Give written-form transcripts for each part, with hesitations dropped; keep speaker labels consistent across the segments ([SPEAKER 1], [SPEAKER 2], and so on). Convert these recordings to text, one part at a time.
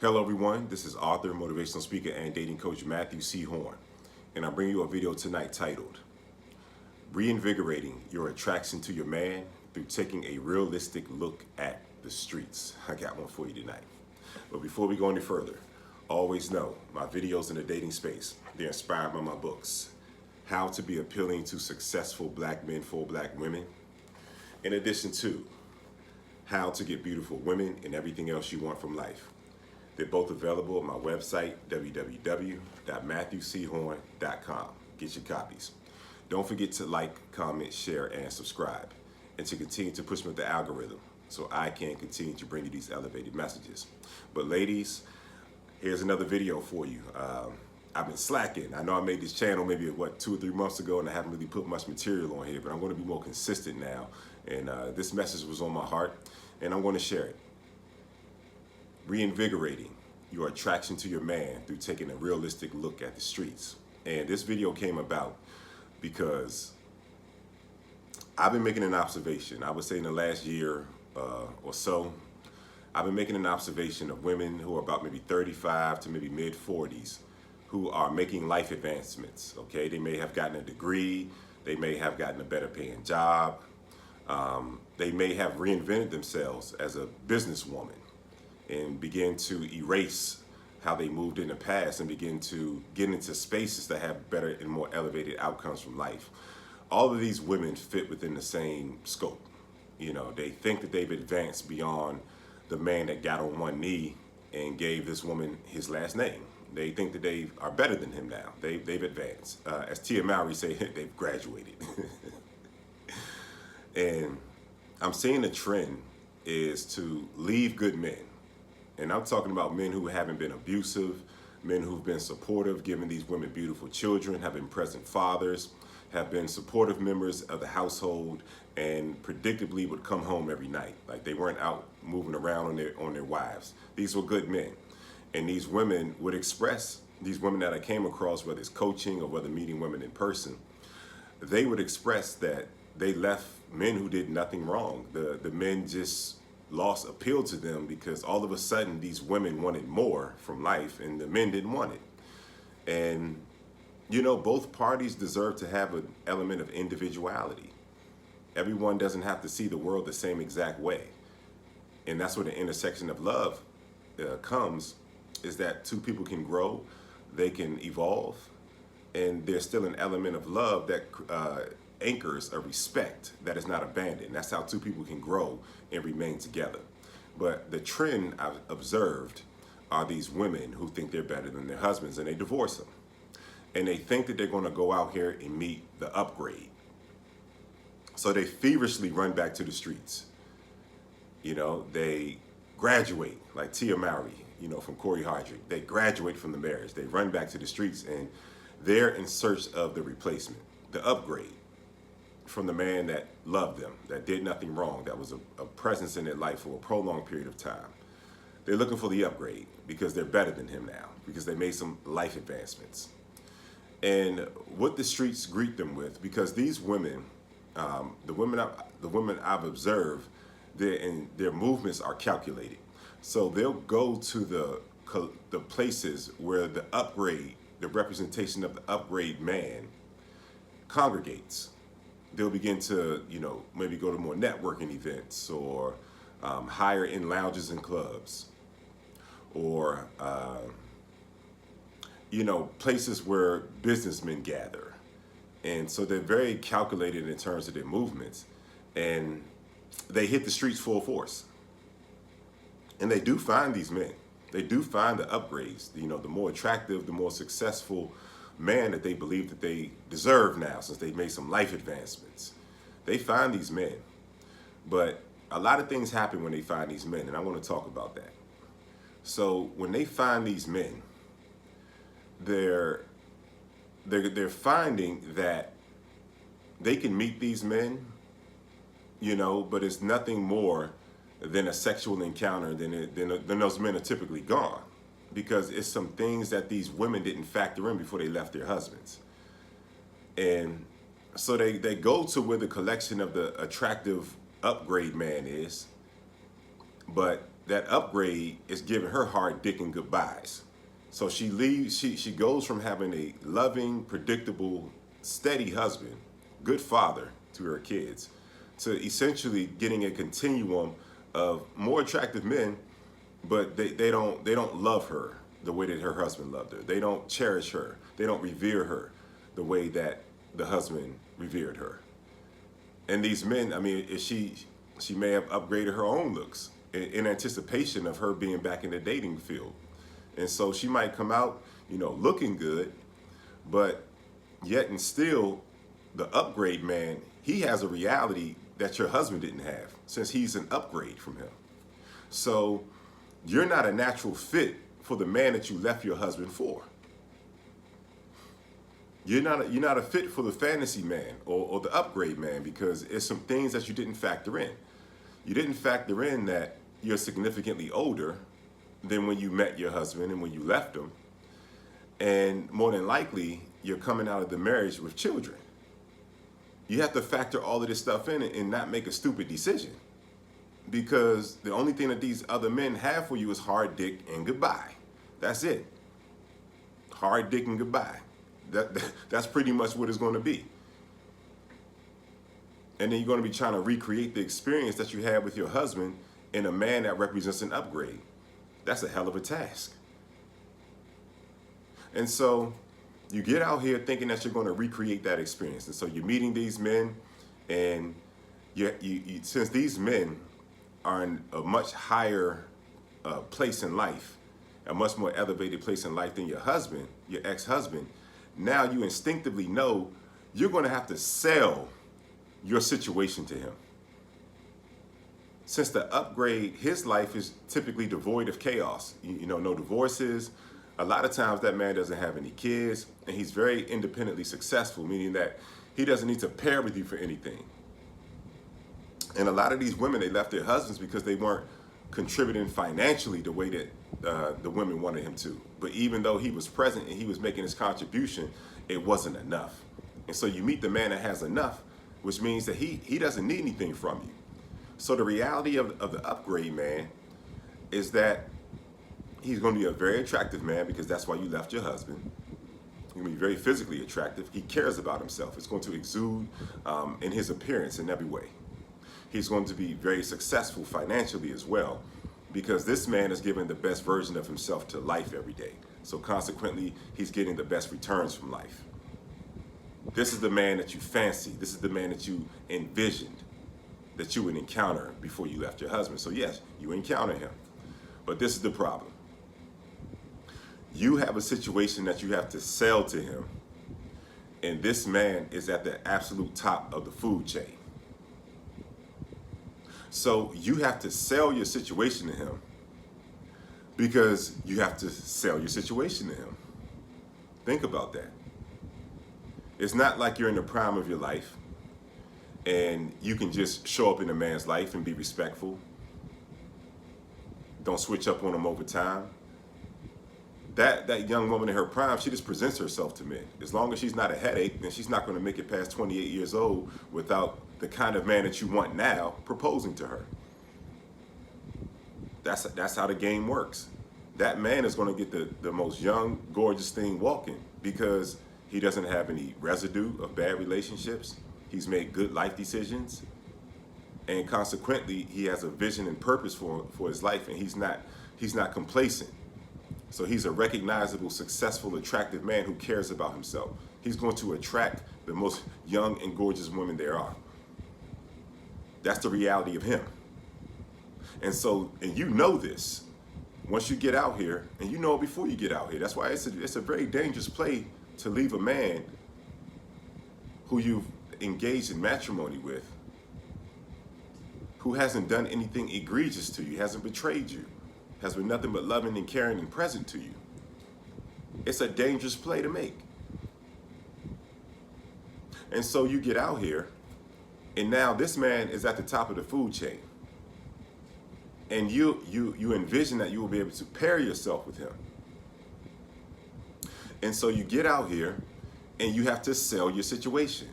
[SPEAKER 1] Hello everyone, this is author, motivational speaker, and dating coach Matthew C. Horne, and I'm bringing you a video tonight titled, Reinvigorating Your Attraction to Your Man Through Taking a Realistic Look at the Streets. I got one for you tonight. But before we go any further, always know my videos in the dating space, they're inspired by my books, How to Be Appealing to Successful Black Men for Black Women, in addition to How to Get Beautiful Women and Everything Else You Want from Life. They're both available on my website, www.matthewchorne.com. Get your copies. Don't forget to like, comment, share, and subscribe, and to continue to push me with the algorithm so I can continue to bring you these elevated messages. But ladies, here's another video for you. I've been slacking. I know I made this channel maybe, 2 or 3 months ago, and I haven't really put much material on here, but I'm going to be more consistent now. And this message was on my heart, and I'm going to share it. Reinvigorating your attraction to your man through taking a realistic look at the streets. And this video came about because I've been making an observation. I would say in the last year or so, I've been making an observation of women who are about maybe 35 to maybe mid 40s who are making life advancements. Okay, they may have gotten a degree, they may have gotten a better paying job, they may have reinvented themselves as a businesswoman and begin to erase how they moved in the past and begin to get into spaces that have better and more elevated outcomes from life. All of these women fit within the same scope. You know, they think that they've advanced beyond the man that got on one knee and gave this woman his last name. They think that they are better than him now. They've advanced. As Tia Mowry say, they've graduated. And I'm seeing the trend is to leave good men. And I'm talking about men who haven't been abusive, men who've been supportive, giving these women beautiful children, have been present fathers, have been supportive members of the household, and predictably would come home every night. Like they weren't out moving around on their wives. These were good men. And these women would express, these women that I came across, whether it's coaching or whether meeting women in person, they would express that they left men who did nothing wrong. The men just lost appeal to them because all of a sudden these women wanted more from life and the men didn't want it. And you know, both parties deserve to have an element of individuality. Everyone doesn't have to see the world the same exact way. And that's where the intersection of love comes, is that two people can grow, they can evolve, and there's still an element of love that anchors a respect that is not abandoned. That's how two people can grow and remain together. But the trend I've observed are these women who think they're better than their husbands, and they divorce them. And they think that they're going to go out here and meet the upgrade. So they feverishly run back to the streets. You know, they graduate, like Tia Mowry, you know, from Corey Hardrick. They graduate from the marriage. They run back to the streets, and they're in search of the replacement, the upgrade, from the man that loved them, that did nothing wrong, that was a presence in their life for a prolonged period of time. They're looking for the upgrade because they're better than him now, because they made some life advancements. And what the streets greet them with, because these women, the women I've observed, their movements are calculated. So they'll go to the places where the upgrade, the representation of the upgrade man congregates. They'll begin to, you know, maybe go to more networking events or higher end lounges and clubs, or you know, places where businessmen gather. And so they're very calculated in terms of their movements, and they hit the streets full force. And they do find these men. They do find the upgrades, you know, the more attractive, the more successful man that they believe that they deserve now, since they've made some life advancements. They find these men. But a lot of things happen when they find these men, and I want to talk about that. So when they find these men, they're finding that they can meet these men, you know, but it's nothing more than a sexual encounter, then those men are typically gone, because it's some things that these women didn't factor in before they left their husbands. And so they go to where the collection of the attractive upgrade man is, but that upgrade is giving her hard dicking goodbyes. So she leaves, she goes from having a loving, predictable, steady husband, good father to her kids, to essentially getting a continuum of more attractive men, but they don't love her the way that her husband loved her. They don't cherish her. They don't revere her the way that the husband revered her. And these men, I mean, she may have upgraded her own looks in anticipation of her being back in the dating field. And so she might come out, looking good, but yet and still, the upgrade man, he has a reality that your husband didn't have, since he's an upgrade from him. So you're not a natural fit for the man that you left your husband for. You're not a fit for the fantasy man or the upgrade man, because it's some things that you didn't factor in. You didn't factor in that you're significantly older than when you met your husband and when you left him. And more than likely, you're coming out of the marriage with children. You have to factor all of this stuff in and not make a stupid decision, because the only thing that these other men have for you is hard dick and goodbye. That's it. Hard dick and goodbye. That's pretty much what it's going to be. And then you're going to be trying to recreate the experience that you had with your husband in a man that represents an upgrade. That's a hell of a task. And so you get out here thinking that you're going to recreate that experience. And so you're meeting these men, and you since these men are in a much higher place in life, a much more elevated place in life than your husband, your ex-husband, now you instinctively know you're going to have to sell your situation to him. Since the upgrade, his life is typically devoid of chaos. No divorces. A lot of times that man doesn't have any kids, and he's very independently successful, meaning that he doesn't need to pair with you for anything. And a lot of these women, they left their husbands because they weren't contributing financially the way that the women wanted him to. But even though he was present and he was making his contribution, it wasn't enough. And so you meet the man that has enough, which means that he doesn't need anything from you. So the reality of the upgrade man is that he's going to be a very attractive man, because that's why you left your husband. He's going to be very physically attractive. He cares about himself. It's going to exude in his appearance in every way. He's going to be very successful financially as well, because this man is giving the best version of himself to life every day. So consequently, he's getting the best returns from life. This is the man that you fancy. This is the man that you envisioned that you would encounter before you left your husband. So yes, you encounter him. But this is the problem. You have a situation that you have to sell to him, and this man is at the absolute top of the food chain. So you have to sell your situation to him, because you have to sell your situation to him. Think about that. It's not like you're in the prime of your life and you can just show up in a man's life and be respectful. Don't switch up on him over time. That young woman in her prime, she just presents herself to men. As long as she's not a headache, then she's not going to make it past 28 years old without the kind of man that you want now proposing to her. That's how the game works. That man is going to get the most young, gorgeous thing walking, because he doesn't have any residue of bad relationships. He's made good life decisions, and consequently, he has a vision and purpose for his life, and he's not complacent. So he's a recognizable, successful, attractive man who cares about himself. He's going to attract the most young and gorgeous women there are. That's the reality of him. And so, and you know this, once you get out here, and you know it before you get out here. That's why it's a very dangerous play to leave a man who you've engaged in matrimony with, who hasn't done anything egregious to you, hasn't betrayed you, has been nothing but loving and caring and present to you. It's a dangerous play to make. And so you get out here, and now this man is at the top of the food chain. And you envision that you will be able to pair yourself with him. And so you get out here, and you have to sell your situation.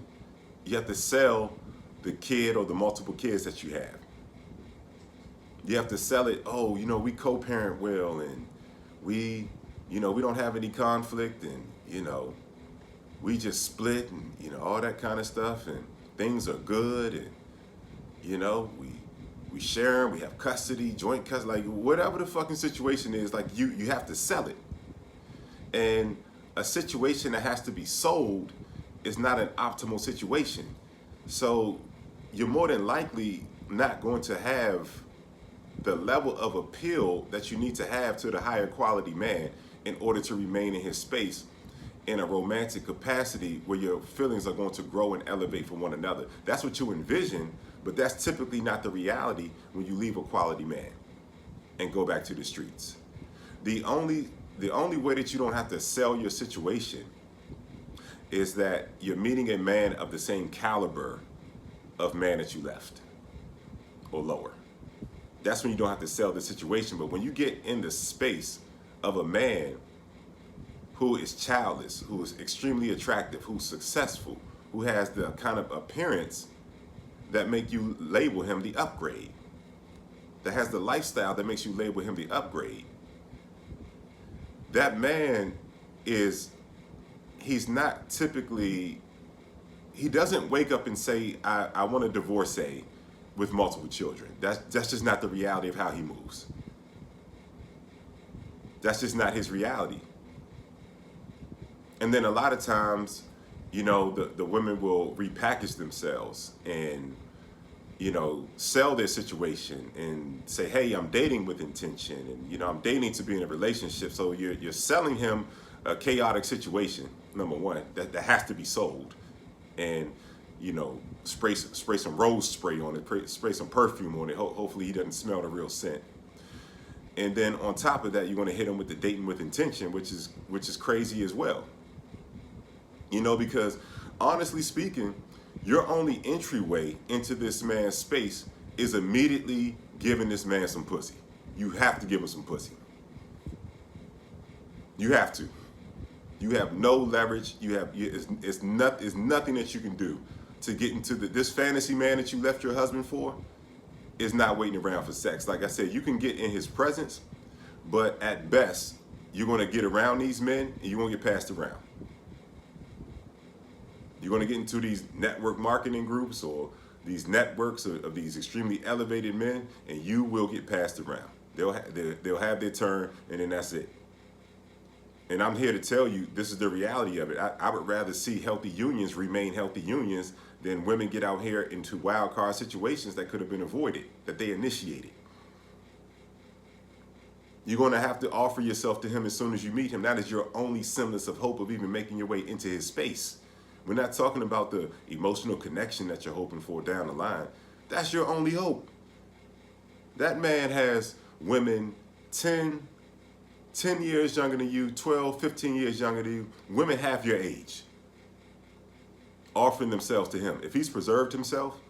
[SPEAKER 1] You have to sell the kid or the multiple kids that you have. You have to sell it. Oh, we co-parent well, and we, we don't have any conflict, and we just split, and all that kind of stuff, and things are good, and we share them, we have custody, joint custody, like whatever the fucking situation is, like you have to sell it. And a situation that has to be sold is not an optimal situation. So you're more than likely not going to have the level of appeal that you need to have to the higher quality man in order to remain in his space in a romantic capacity where your feelings are going to grow and elevate from one another. That's what you envision, but that's typically not the reality when you leave a quality man and go back to the streets. The only way that you don't have to sell your situation is that you're meeting a man of the same caliber of man that you left or lower. That's when you don't have to sell the situation. But when you get in the space of a man who is childless, who is extremely attractive, who's successful, who has the kind of appearance that make you label him the upgrade, that has the lifestyle that makes you label him the upgrade, that man he's not typically, he doesn't wake up and say, I want a divorcee with multiple children. That's just not the reality of how he moves. That's just not his reality. And then a lot of times, the women will repackage themselves and, sell their situation and say, hey, I'm dating with intention, and, I'm dating to be in a relationship. So you're selling him a chaotic situation, number one, that has to be sold. And, spray some rose spray on it, spray some perfume on it. Hopefully he doesn't smell the real scent. And then on top of that, you're going to hit him with the dating with intention, which is crazy as well. Because honestly speaking, your only entryway into this man's space is immediately giving this man some pussy. You have to give him some pussy. You have to. You have no leverage. It's nothing that you can do to get into this fantasy man that you left your husband for is not waiting around for sex. Like I said, you can get in his presence, but at best, you're going to get around these men and you're going to get passed around. You're going to get into these network marketing groups or these networks of these extremely elevated men, and you will get passed around. They'll have their turn, and then that's it. And I'm here to tell you, this is the reality of it. I would rather see healthy unions remain healthy unions than women get out here into wild card situations that could have been avoided, that they initiated. You're going to have to offer yourself to him as soon as you meet him. That is your only semblance of hope of even making your way into his space. We're not talking about the emotional connection that you're hoping for down the line. That's your only hope. That man has women 10 years younger than you, 12, 15 years younger than you, women half your age, offering themselves to him. If he's preserved himself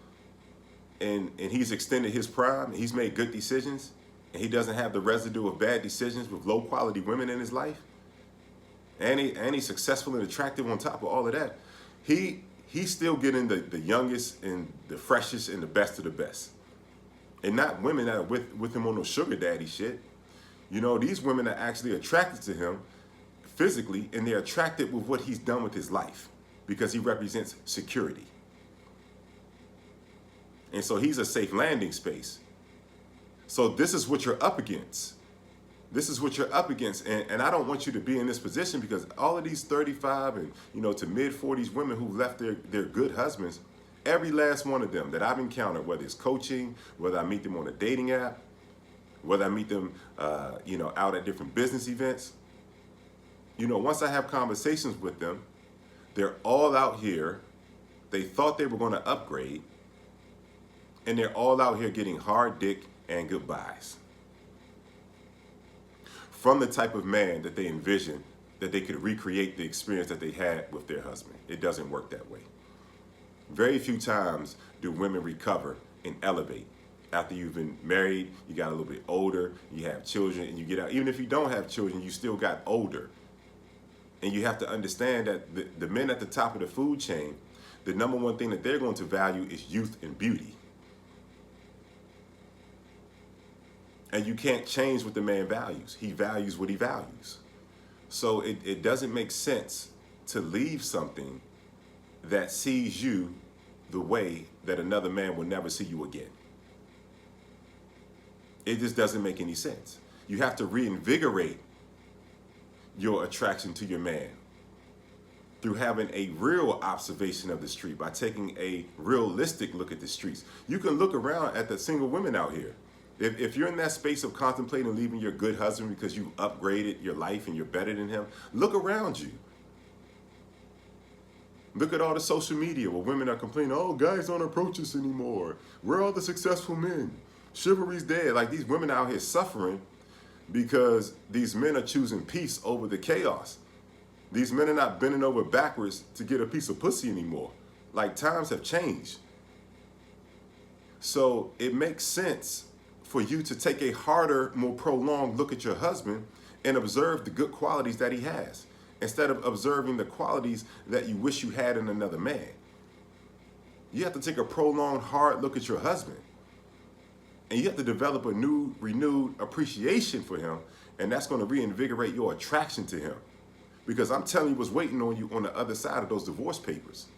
[SPEAKER 1] and he's extended his prime, and he's made good decisions, and he doesn't have the residue of bad decisions with low quality women in his life, and he's successful and attractive on top of all of that, he's still getting the youngest and the freshest and the best of the best. And not women that are with him on no sugar daddy shit. These women are actually attracted to him physically, and they're attracted with what he's done with his life because he represents security. And so he's a safe landing space. So this is what you're up against. This is what you're up against. And I don't want you to be in this position, because all of these 35 and to mid 40s women who left their good husbands, every last one of them that I've encountered, whether it's coaching, whether I meet them on a dating app, whether I meet them, out at different business events, once I have conversations with them, they're all out here. They thought they were going to upgrade, and they're all out here getting hard dick and goodbyes from the type of man that they envision that they could recreate the experience that they had with their husband. It doesn't work that way. Very few times do women recover and elevate. After you've been married, you got a little bit older, you have children, and you get out. Even if you don't have children, you still got older. And you have to understand that the men at the top of the food chain, the number one thing that they're going to value is youth and beauty. And you can't change what the man values. He values what he values. So it doesn't make sense to leave something that sees you the way that another man will never see you again. It just doesn't make any sense. You have to reinvigorate your attraction to your man through having a real observation of the street, by taking a realistic look at the streets. You can look around at the single women out here. If you're in that space of contemplating leaving your good husband because you've upgraded your life and you're better than him, look around you. Look at all the social media where women are complaining, oh, guys don't approach us anymore. We're all the successful men. Chivalry's dead. Like, these women out here suffering because these men are choosing peace over the chaos. These men are not bending over backwards to get a piece of pussy anymore. Like, times have changed. So it makes sense for you to take a harder, more prolonged look at your husband and observe the good qualities that he has, instead of observing the qualities that you wish you had in another man. You have to take a prolonged, hard look at your husband. And you have to develop a new, renewed appreciation for him. And that's going to reinvigorate your attraction to him. Because I'm telling you what's waiting on you on the other side of those divorce papers.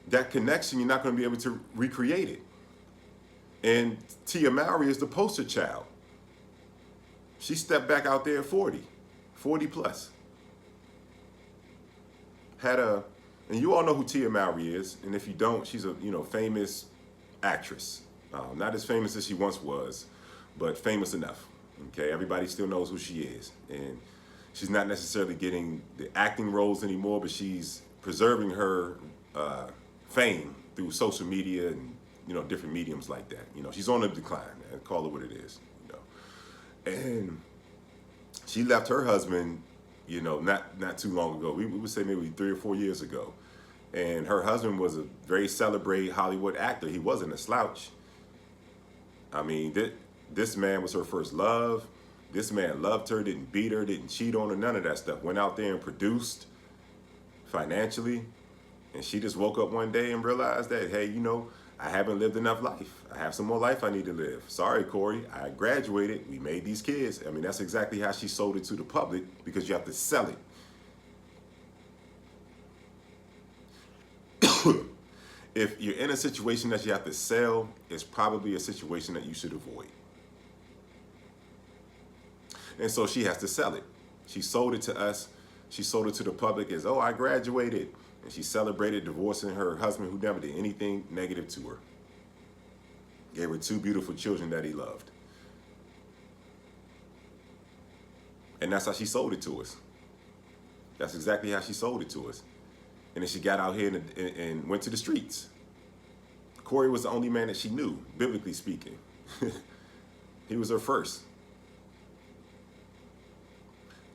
[SPEAKER 1] That connection, you're not going to be able to recreate it. And Tia Mowry is the poster child. She stepped back out there at 40 plus. And you all know who Tia Mowry is. And if you don't, she's a famous actress. Not as famous as she once was, but famous enough. Okay, everybody still knows who she is. And she's not necessarily getting the acting roles anymore, but she's preserving her fame through social media and different mediums like that. She's on the decline, man. Call it what it is. And she left her husband, not too long ago. We would say maybe 3 or 4 years ago. And her husband was a very celebrated Hollywood actor. He wasn't a slouch. I mean, this man was her first love. This man loved her, didn't beat her, didn't cheat on her, none of that stuff. Went out there and produced financially. And she just woke up one day and realized that, hey, I haven't lived enough life. I have some more life I need to live. Sorry, Corey, I graduated. We made these kids. I mean, that's exactly how she sold it to the public, because you have to sell it. If you're in a situation that you have to sell, it's probably a situation that you should avoid. And so she has to sell it. She sold it to us. She sold it to the public as, oh, I graduated. And she celebrated divorcing her husband who never did anything negative to her. Gave her 2 beautiful children that he loved. And that's how she sold it to us. That's exactly how she sold it to us. And then she got out here and went to the streets. Corey was the only man that she knew, biblically speaking. He was her first.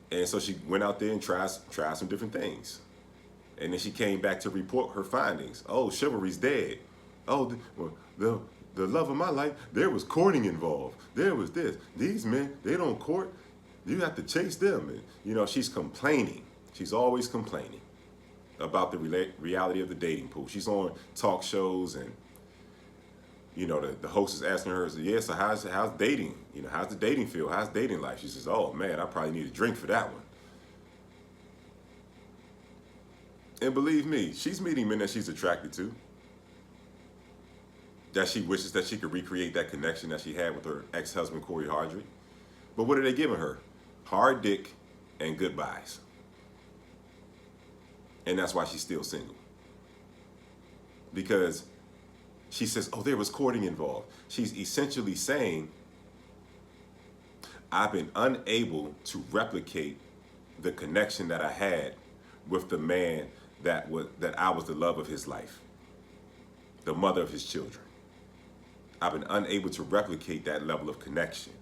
[SPEAKER 1] And so she went out there and tried some different things. And then she came back to report her findings. Oh, chivalry's dead. Oh, the love of my life, there was courting involved. There was this. These men, they don't court. You have to chase them. And, she's complaining. She's always complaining about the reality of the dating pool. She's on talk shows, and the host is asking her, yeah, so how's dating? How's the dating feel? How's dating life? She says, oh man, I probably need a drink for that one. And believe me, she's meeting men that she's attracted to, that she wishes that she could recreate that connection that she had with her ex-husband, Corey Hardrick. But what are they giving her? Hard dick and goodbyes. And that's why she's still single. Because she says, oh, there was courting involved. She's essentially saying, I've been unable to replicate the connection that I had with the man that I was the love of his life, the mother of his children. I've been unable to replicate that level of connection.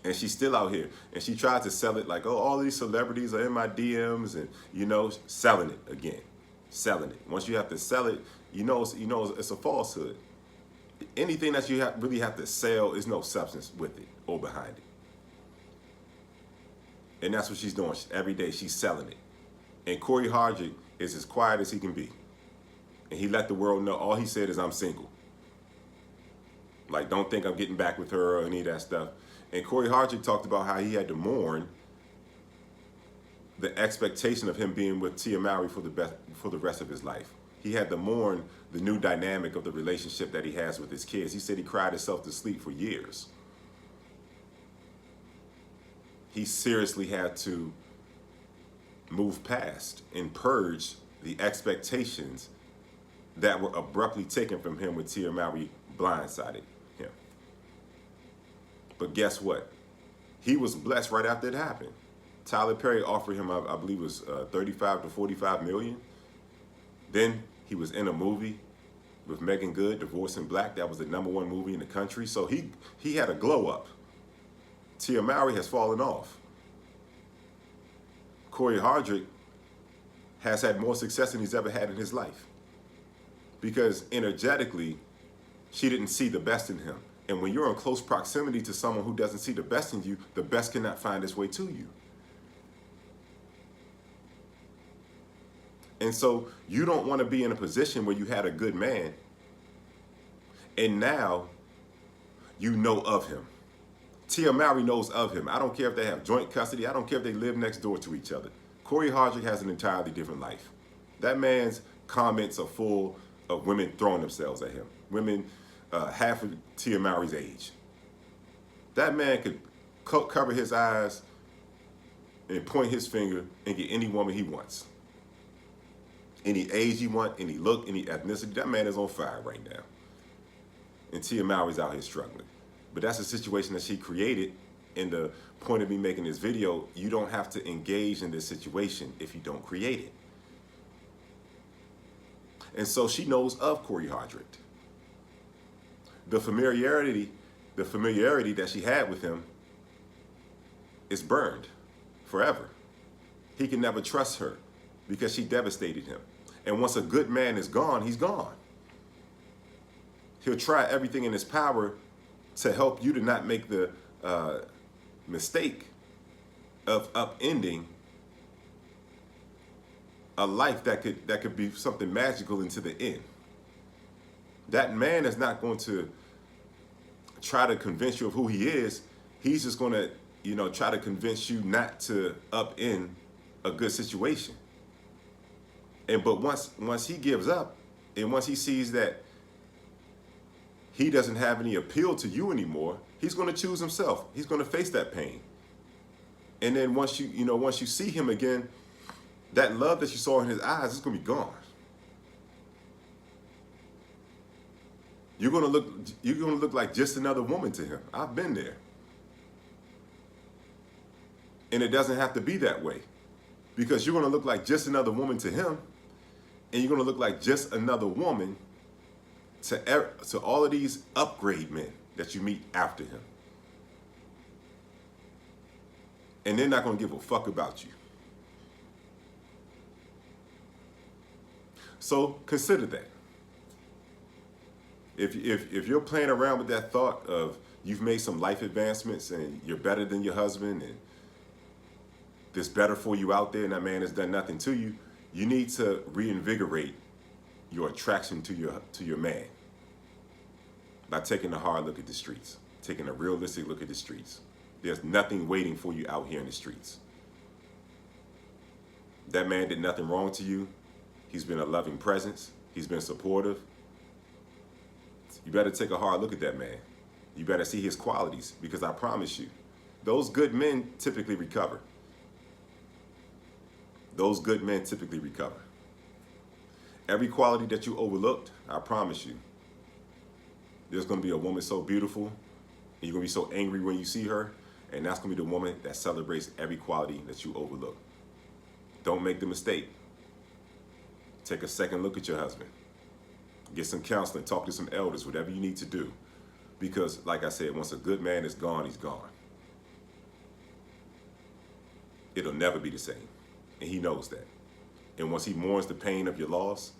[SPEAKER 1] And she's still out here. And she tried to sell it like, oh, all these celebrities are in my DMs, and, selling it again. Selling it. Once you have to sell it, it's a falsehood. Anything that you really have to sell is no substance with it or behind it. And that's what she's doing. Every day she's selling it. And Corey Hardrick is as quiet as he can be. And he let the world know, all he said is, I'm single. Like, don't think I'm getting back with her or any of that stuff. And Corey Hardrick talked about how he had to mourn the expectation of him being with Tia Mowry for the rest of his life. He had to mourn the new dynamic of the relationship that he has with his kids. He said he cried himself to sleep for years. He seriously had to move past and purge the expectations that were abruptly taken from him when Tia Mowry blindsided him. But guess what? He was blessed right after it happened. Tyler Perry offered him, I believe it was 35 to 45 million. Then he was in a movie with Megan Good, Divorced in Black. That was the #1 movie in the country. So he had a glow up. Tia Mowry has fallen off. Corey Hardrick has had more success than he's ever had in his life. Because energetically, she didn't see the best in him. And when you're in close proximity to someone who doesn't see the best in you, the best cannot find its way to you. And so you don't want to be in a position where you had a good man and now you know of him. Tia Mowry knows of him. I don't care if they have joint custody. I don't care if they live next door to each other. Corey Hardrick has an entirely different life. That man's comments are full of women throwing themselves at him. Women half of Tia Mowry's age. That man could cover his eyes and point his finger and get any woman he wants. Any age you want, any look, any ethnicity. That man is on fire right now. And Tia Mowry's out here struggling. But that's a situation that she created. And the point of me making this video, you don't have to engage in this situation if you don't create it. And so she knows of Corey Hardrick. The familiarity that she had with him is burned forever. He can never trust her because she devastated him. And once a good man is gone, he's gone. He'll try everything in his power to help you to not make the mistake of upending a life that could be something magical into the end. That man is not going to try to convince you of who he is. He's just going to, try to convince you not to upend a good situation. But once he gives up, and once he sees that he doesn't have any appeal to you anymore, he's going to choose himself. He's going to face that pain. And then once you see him again, that love that you saw in his eyes is going to be gone. You're going to look like just another woman to him. I've been there. And it doesn't have to be that way, because you're going to look like just another woman to him, and you're going to look like just another woman to all of these upgrade men that you meet after him. And they're not going to give a fuck about you. So consider that. If you're playing around with that thought of you've made some life advancements and you're better than your husband and there's better for you out there and that man has done nothing to you, you need to reinvigorate your attraction to your man by taking a hard look at the streets, taking a realistic look at the streets. There's nothing waiting for you out here in the streets. That man did nothing wrong to you. He's been a loving presence. He's been supportive. You better take a hard look at that man. You better see his qualities, because I promise you, those good men typically recover. Those good men typically recover. Every quality that you overlooked, I promise you, there's going to be a woman so beautiful, and you're going to be so angry when you see her, and that's going to be the woman that celebrates every quality that you overlook. Don't make the mistake. Take a second look at your husband. Get some counseling, talk to some elders, whatever you need to do. Because, like I said, once a good man is gone, he's gone. It'll never be the same. And he knows that. And once he mourns the pain of your loss,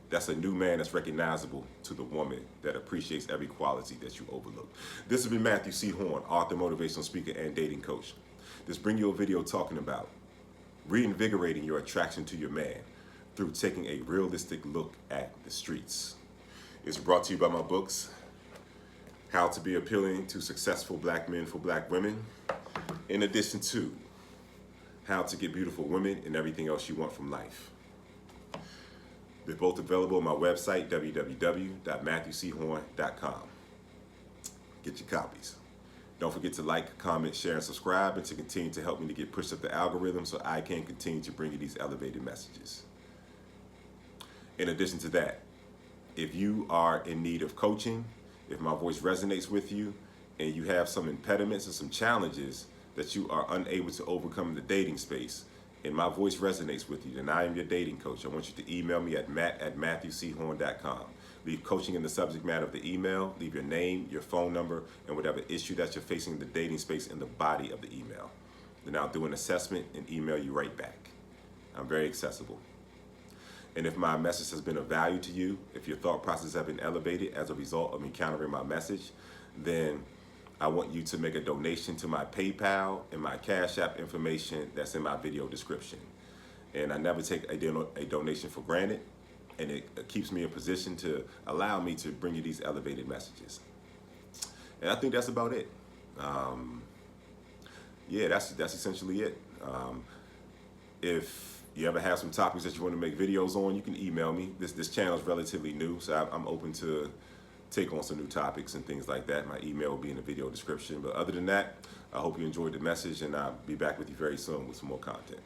[SPEAKER 1] that's a new man that's recognizable to the woman that appreciates every quality that you overlook. This has been Matthew C. Horne, author, motivational speaker, and dating coach. This brings you a video talking about reinvigorating your attraction to your man through taking a realistic look at the streets. It's brought to you by my books, how to be appealing to successful black men for black women, in addition to how to get beautiful women and everything else you want from life. They're both available on my website, www.matthewchorne.com. Get your copies. Don't forget to like, comment, share, and subscribe, and to continue to help me to get pushed up the algorithm so I can continue to bring you these elevated messages. In addition to that, if you are in need of coaching, if my voice resonates with you, and you have some impediments or some challenges that you are unable to overcome in the dating space, and my voice resonates with you, then I am your dating coach. I want you to email me at matt@matthewchorne.com. Leave coaching in the subject matter of the email. Leave your name, your phone number, and whatever issue that you're facing in the dating space in the body of the email. Then I'll do an assessment and email you right back. I'm very accessible. And if my message has been of value to you, if your thought process have been elevated as a result of encountering my message, then I want you to make a donation to my PayPal and my Cash App information that's in my video description. And I never take a donation for granted, and it keeps me in position to allow me to bring you these elevated messages. And I think that's about it. Yeah, that's essentially it. If you ever have some topics that you want to make videos on, you can email me. This channel is relatively new, so I'm open to take on some new topics and things like that. My email will be in the video description. But other than that, I hope you enjoyed the message, and I'll be back with you very soon with some more content.